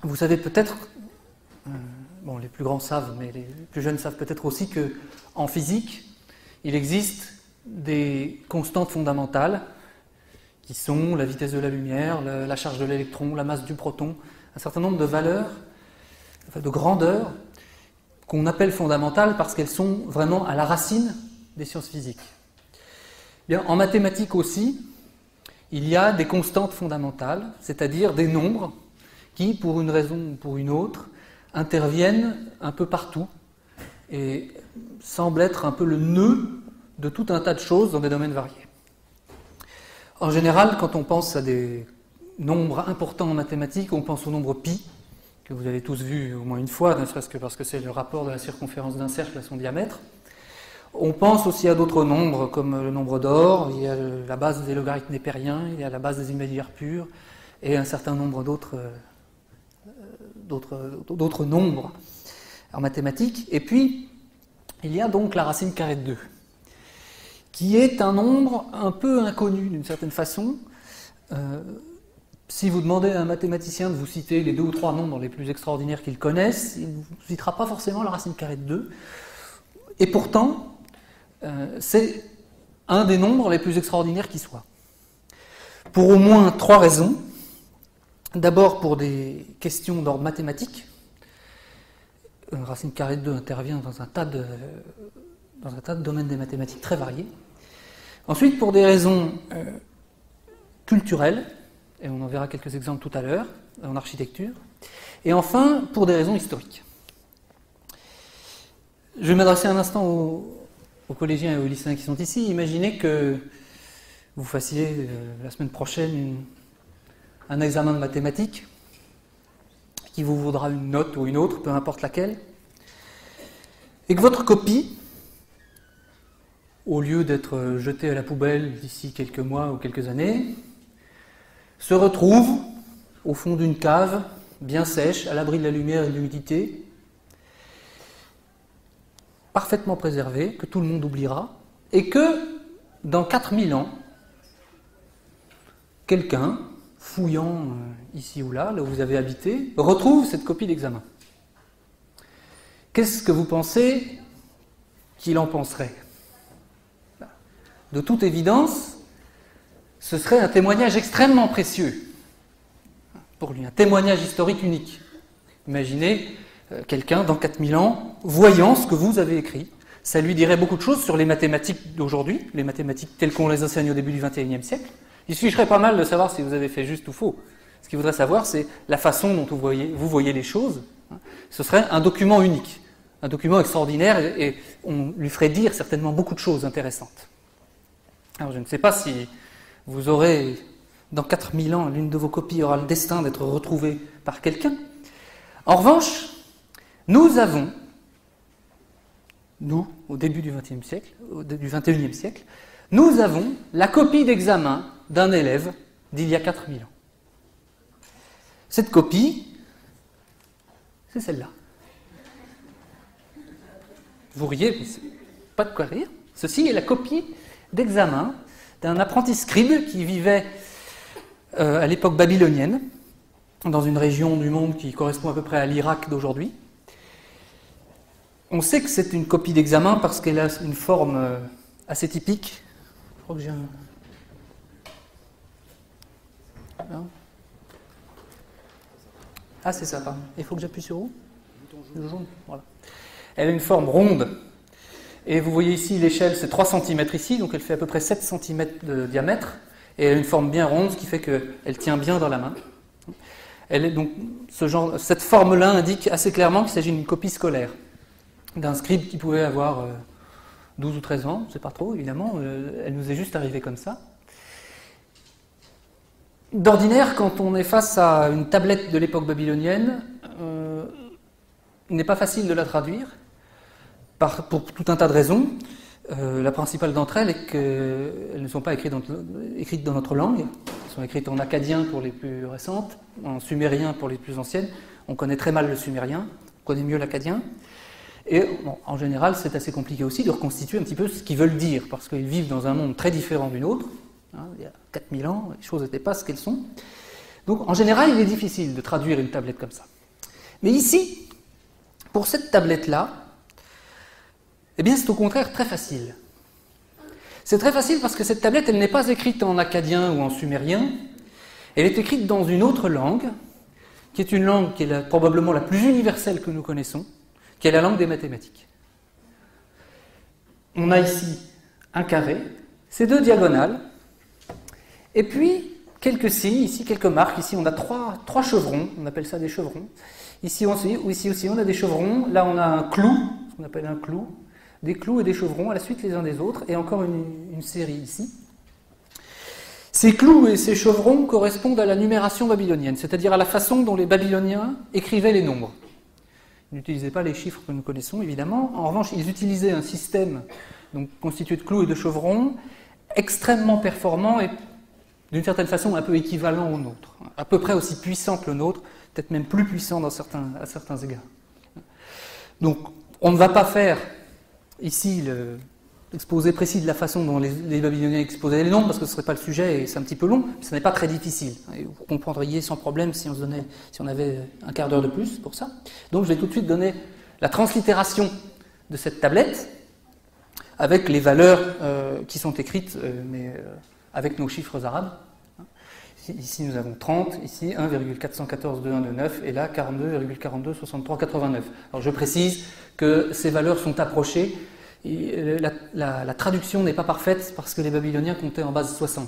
Vous savez peut-être, bon, les plus grands savent, mais les plus jeunes savent peut-être aussi qu'en physique, il existe des constantes fondamentales qui sont la vitesse de la lumière, la charge de l'électron, la masse du proton, un certain nombre de valeurs, de grandeurs, qu'on appelle fondamentales parce qu'elles sont vraiment à la racine des sciences physiques. Bien, en mathématiques aussi, il y a des constantes fondamentales, c'est-à-dire des nombres qui, pour une raison ou pour une autre, interviennent un peu partout et semblent être un peu le nœud de tout un tas de choses dans des domaines variés. En général, quand on pense à des nombres importants en mathématiques, on pense au nombre pi, que vous avez tous vu au moins une fois, ne serait-ce que parce que c'est le rapport de la circonférence d'un cercle à son diamètre. On pense aussi à d'autres nombres, comme le nombre d'or, il y a la base des logarithmes népériens, il y a la base des imaginaires purs, et un certain nombre d'autres nombres en mathématiques. Et puis, il y a donc la racine carrée de 2, qui est un nombre un peu inconnu d'une certaine façon. Si vous demandez à un mathématicien de vous citer les 2 ou 3 nombres les plus extraordinaires qu'il connaisse, il ne vous citera pas forcément la racine carrée de 2. Et pourtant, c'est un des nombres les plus extraordinaires qui soit. Pour au moins 3 raisons. D'abord pour des questions d'ordre mathématique. Racine carrée de 2 intervient dans un tas de domaines des mathématiques très variés. Ensuite, pour des raisons culturelles, et on en verra quelques exemples tout à l'heure, en architecture. Et enfin, pour des raisons historiques. Je vais m'adresser un instant aux collégiens et aux lycéens qui sont ici. Imaginez que vous fassiez la semaine prochaine un examen de mathématiques qui vous vaudra une note ou une autre, peu importe laquelle, et que votre copie, au lieu d'être jetée à la poubelle d'ici quelques mois ou quelques années, se retrouve au fond d'une cave, bien sèche, à l'abri de la lumière et de l'humidité, parfaitement préservée, que tout le monde oubliera, et que, dans 4000 ans, quelqu'un, fouillant ici ou là, là où vous avez habité, retrouve cette copie d'examen. Qu'est-ce que vous pensez qu'il en penserait ? De toute évidence, ce serait un témoignage extrêmement précieux pour lui, un témoignage historique unique. Imaginez quelqu'un dans 4000 ans voyant ce que vous avez écrit. Ça lui dirait beaucoup de choses sur les mathématiques d'aujourd'hui, les mathématiques telles qu'on les enseigne au début du XXIe siècle. Il suffirait pas mal de savoir si vous avez fait juste ou faux. Ce qu'il voudrait savoir, c'est la façon dont vous voyez les choses. Ce serait un document unique, un document extraordinaire, et on lui ferait dire certainement beaucoup de choses intéressantes. Alors je ne sais pas si vous aurez, dans 4000 ans, l'une de vos copies aura le destin d'être retrouvée par quelqu'un. En revanche, nous avons, au début du XXe siècle, du XXIe siècle, nous avons la copie d'examen d'un élève d'il y a 4000 ans. Cette copie, c'est celle-là. Vous riez, mais c'est pas de quoi rire. Ceci est la copie d'examen d'un apprenti scribe qui vivait à l'époque babylonienne, dans une région du monde qui correspond à peu près à l'Irak d'aujourd'hui. On sait que c'est une copie d'examen parce qu'elle a une forme assez typique. Je crois que j'ai un... Ah, c'est ça, pardon. Il faut que j'appuie sur où ? Le jaune, voilà. Elle a une forme ronde. Et vous voyez ici, l'échelle, c'est 3 cm ici, donc elle fait à peu près 7 cm de diamètre. Et elle a une forme bien ronde, ce qui fait qu'elle tient bien dans la main. Elle est donc, cette forme-là indique assez clairement qu'il s'agit d'une copie scolaire d'un scribe qui pouvait avoir 12 ou 13 ans, je ne sais pas trop, évidemment. Elle nous est juste arrivée comme ça. D'ordinaire, quand on est face à une tablette de l'époque babylonienne, il n'est pas facile de la traduire, pour tout un tas de raisons. La principale d'entre elles est qu'elles ne sont pas écrites dans notre langue. Elles sont écrites en akkadien pour les plus récentes, en sumérien pour les plus anciennes. On connaît très mal le sumérien, on connaît mieux l'akkadien. Et bon, en général, c'est assez compliqué aussi de reconstituer un petit peu ce qu'ils veulent dire, parce qu'ils vivent dans un monde très différent du nôtre. Il y a 4000 ans, les choses n'étaient pas ce qu'elles sont. Donc en général, il est difficile de traduire une tablette comme ça. Mais ici, pour cette tablette-là, eh bien c'est au contraire très facile. C'est très facile parce que cette tablette, elle n'est pas écrite en akkadien ou en sumérien, elle est écrite dans une autre langue, qui est une langue qui est probablement la plus universelle que nous connaissons, qui est la langue des mathématiques. On a ici un carré, ces deux diagonales, et puis quelques signes, ici quelques marques, ici on a trois chevrons, on appelle ça des chevrons. Ici aussi on a des chevrons, là on a un clou, ce qu'on appelle un clou, des clous et des chevrons à la suite les uns des autres, et encore une série ici. Ces clous et ces chevrons correspondent à la numération babylonienne, c'est-à-dire à la façon dont les Babyloniens écrivaient les nombres. Ils n'utilisaient pas les chiffres que nous connaissons, évidemment. En revanche, ils utilisaient un système donc, constitué de clous et de chevrons, extrêmement performant et d'une certaine façon un peu équivalent au nôtre, à peu près aussi puissant que le nôtre, peut-être même plus puissant à certains égards. Donc, on ne va pas faire ici l'exposé précis de la façon dont les Babyloniens exposaient les nombres, parce que ce ne serait pas le sujet et c'est un petit peu long, mais ce n'est pas très difficile. Et vous comprendriez sans problème si on avait un quart d'heure de plus pour ça. Donc je vais tout de suite donner la translittération de cette tablette, avec les valeurs qui sont écrites, mais avec nos chiffres arabes. Ici nous avons 30, ici 1,4142129 et là 42,426389. Alors je précise que ces valeurs sont approchées. Et la traduction n'est pas parfaite parce que les Babyloniens comptaient en base 60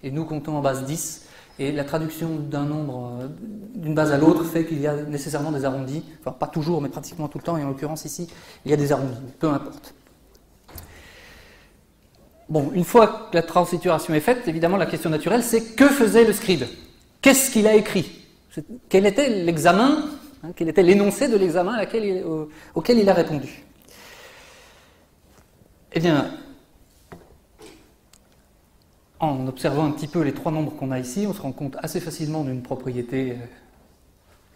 et nous comptons en base 10 et la traduction d'un nombre d'une base à l'autre fait qu'il y a nécessairement des arrondis, enfin pas toujours mais pratiquement tout le temps et en l'occurrence ici il y a des arrondis, peu importe. Bon, une fois que la translittération est faite, évidemment la question naturelle c'est que faisait le scribe? Qu'est-ce qu'il a écrit? Quel était l'examen, quel était l'énoncé de l'examen auquel il a répondu? Eh bien, en observant un petit peu les trois nombres qu'on a ici, on se rend compte assez facilement d'une propriété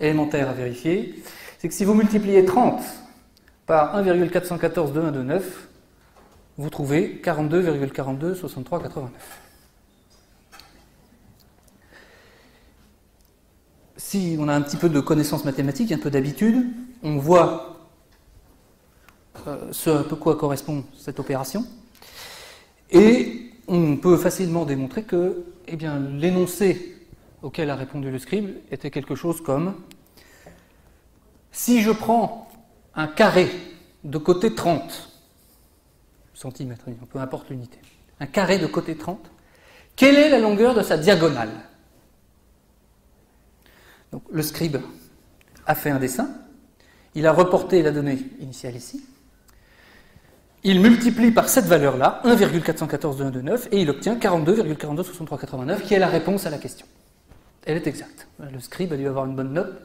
élémentaire à vérifier. C'est que si vous multipliez 30 par 1,4142129, vous trouvez 42,426389. Si on a un petit peu de connaissances mathématiques, un peu d'habitude, on voit ce à quoi correspond cette opération. Et on peut facilement démontrer que eh bien, l'énoncé auquel a répondu le scribe était quelque chose comme si je prends un carré de côté 30 centimètres, peu importe l'unité, un carré de côté 30, quelle est la longueur de sa diagonale? Donc, le scribe a fait un dessin, il a reporté la donnée initiale ici, il multiplie par cette valeur-là, 1,4142129, et il obtient 42,426389, qui est la réponse à la question. Elle est exacte. Le scribe a dû avoir une bonne note,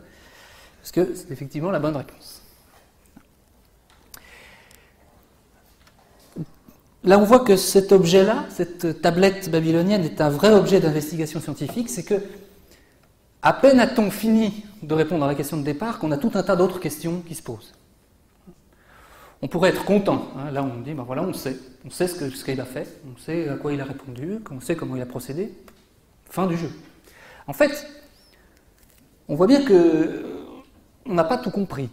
parce que c'est effectivement la bonne réponse. Là, on voit que cet objet-là, cette tablette babylonienne, est un vrai objet d'investigation scientifique, c'est que, à peine a-t-on fini de répondre à la question de départ, qu'on a tout un tas d'autres questions qui se posent. On pourrait être content. Hein. Là, on dit, ben voilà, on sait ce que le scribe a fait, on sait à quoi il a répondu, on sait comment il a procédé. Fin du jeu. En fait, on voit bien qu'on n'a pas tout compris.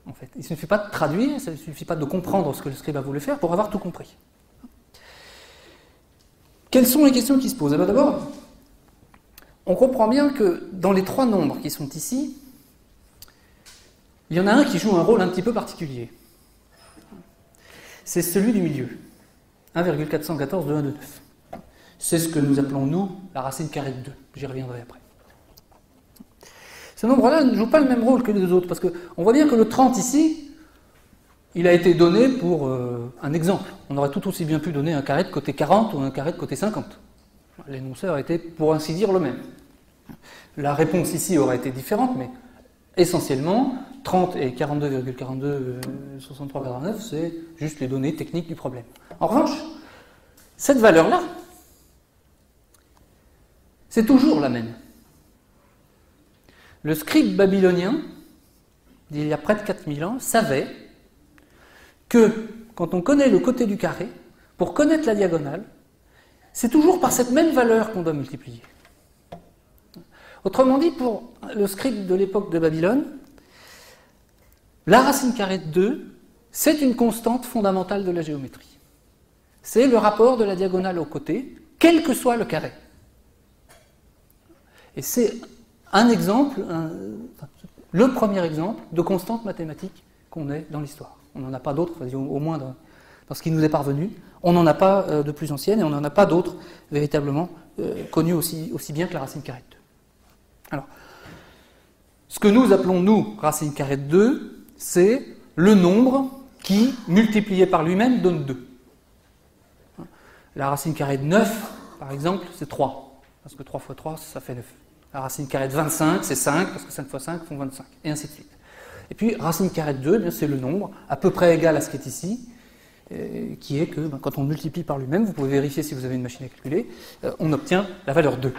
En fait, il ne suffit pas de traduire, il ne suffit pas de comprendre ce que le scribe a voulu faire pour avoir tout compris. Quelles sont les questions qui se posent? D'abord, on comprend bien que dans les trois nombres qui sont ici, il y en a un qui joue un rôle un petit peu particulier. C'est celui du milieu, 1,4142129. C'est ce que nous appelons, nous, la racine carrée de 2. J'y reviendrai après. Ce nombre-là ne joue pas le même rôle que les deux autres, parce qu'on voit bien que le 30 ici, il a été donné pour un exemple. On aurait tout aussi bien pu donner un carré de côté 40 ou un carré de côté 50. L'énoncé aurait été, pour ainsi dire, le même. La réponse ici aurait été différente, mais essentiellement, 30 et 42,426389, c'est juste les données techniques du problème. En revanche, cette valeur-là, c'est toujours la même. Le scribe babylonien, d'il y a près de 4000 ans, savait que, quand on connaît le côté du carré, pour connaître la diagonale, c'est toujours par cette même valeur qu'on doit multiplier. Autrement dit, pour le script de l'époque de Babylone, la racine carrée de 2, c'est une constante fondamentale de la géométrie. C'est le rapport de la diagonale au côté, quel que soit le carré. Et c'est un exemple, le premier exemple de constante mathématique qu'on ait dans l'histoire. On n'en a pas d'autres, au moins dans ce qui nous est parvenu. On n'en a pas de plus anciennes et on n'en a pas d'autres véritablement connues aussi bien que la racine carrée de 2. Alors, ce que nous appelons, nous, racine carrée de 2, c'est le nombre qui, multiplié par lui-même, donne 2. La racine carrée de 9, par exemple, c'est 3, parce que 3 fois 3, ça fait 9. La racine carrée de 25, c'est 5, parce que 5 fois 5 font 25, et ainsi de suite. Et puis, racine carrée de 2, eh bien, c'est le nombre à peu près égal à ce qui est ici, qui est que quand on multiplie par lui-même, vous pouvez vérifier si vous avez une machine à calculer, on obtient la valeur 2.